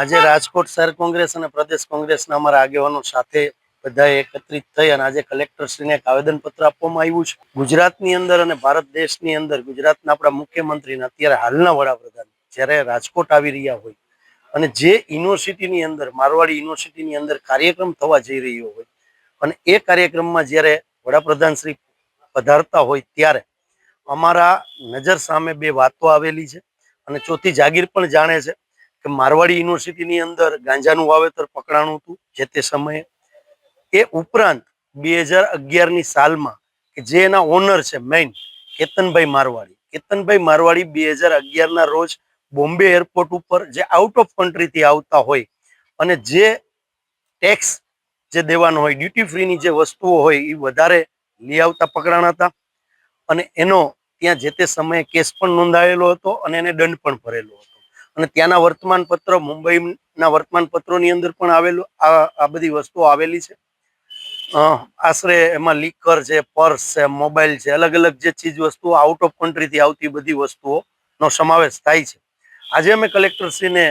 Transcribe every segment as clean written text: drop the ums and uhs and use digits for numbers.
આજે રાજકોટ શહેર કોંગ્રેસ અને પ્રદેશ કોંગ્રેસના અમારા આગેવાનો સાથે બધાએ એકત્રિત થઈ અને આજે કલેક્ટરશ્રીને એક આવેદનપત્ર આપવામાં આવ્યું છે. ગુજરાતની અંદર અને ભારત દેશની અંદર ગુજરાતના આપણા મુખ્યમંત્રીને અત્યારે હાલના વડાપ્રધાન જ્યારે રાજકોટ આવી રહ્યા હોય અને જે યુનિવર્સિટીની અંદર મારવાડી યુનિવર્સિટીની અંદર કાર્યક્રમ થવા જઈ રહ્યો હોય અને એ કાર્યક્રમમાં જ્યારે વડાપ્રધાન શ્રી પધારતા હોય ત્યારે અમારા નજર સામે બે વાતો આવેલી છે અને ચોથી જાગીર પણ જાણે છે કે મારવાડી યુનિવર્સિટીની અંદર ગાંજાનું વાવેતર પકડાણું હતું જે તે સમયે. એ ઉપરાંત 2011ની સાલમાં કે જે એના ઓનર છે મેઇન કેતનભાઈ મારવાડી 2011ના રોજ બોમ્બે એરપોર્ટ ઉપર જે આઉટ ઓફ કન્ટ્રીથી આવતા હોય અને જે ટેક્સ જે દેવાનો હોય ડ્યુટી ફ્રીની જે વસ્તુઓ હોય એ વધારે લઈ આવતા પકડાણા હતા અને એનો ત્યાં જે તે સમયે કેસ પણ નોંધાયેલો હતો અને એને દંડ પણ ભરેલો હતો. અને ત્યાંના વર્તમાનપત્ર મુંબઈના વર્તમાનપત્રોની અંદર પણ આવેલું આ બધી વસ્તુઓ આવેલી છે. આશરે એમાં લીકર છે, પર્સ છે, મોબાઈલ છે, અલગ અલગ જે ચીજ વસ્તુઓ આઉટ ઓફ કન્ટ્રીથી આવતી બધી વસ્તુઓનો સમાવેશ થાય છે. આજે અમે કલેક્ટરશ્રીને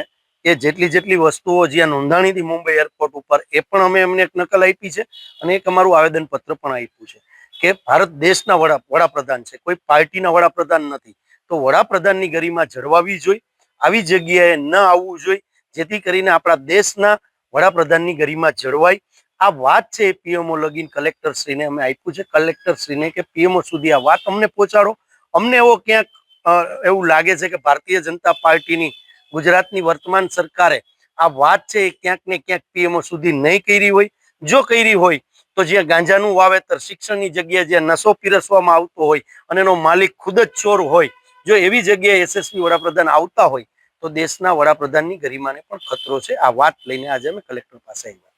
એ જેટલી વસ્તુઓ જ્યાં નોંધાણી હતી મુંબઈ એરપોર્ટ ઉપર એ પણ અમે એમને એક નકલ આપી છે અને એક અમારું આવેદનપત્ર પણ આપ્યું છે કે ભારત દેશના વડાપ્રધાન છે, કોઈ પાર્ટીના વડાપ્રધાન નથી, તો વડાપ્રધાનની ગરિમા જળવાવી જોઈએ, આવી જગ્યાએ ન આવવું જોઈએ જેથી કરીને આપણા દેશના વડાપ્રધાનની ગરિમા જળવાય. આ વાત છે એ પીએમઓ લગીન કલેક્ટરશ્રીને અમે આપ્યું છે. કલેક્ટરશ્રીને કે પીએમઓ સુધી આ વાત અમને પહોંચાડો. અમને એવો ક્યાંક એવું લાગે છે કે ભારતીય જનતા પાર્ટીની ગુજરાતની વર્તમાન સરકારે આ વાત છે એ ક્યાંક ને ક્યાંક પીએમઓ સુધી નહીં કરી હોય. જો કરી હોય તો જ્યાં ગાંજાનું વાવેતર, શિક્ષણની જગ્યાએ જ્યાં નશો પીરસવામાં આવતો હોય અને એનો માલિક ખુદ જ ચોર હોય, જો એવી જગ્યાએ યશસ્વી વડાપ્રધાન આવતા હોય તો દેશના વડાપ્રધાનની ગરિમાને પણ ખતરો છે. આ વાત લઈને આજે અમે કલેક્ટર પાસે આવ્યા.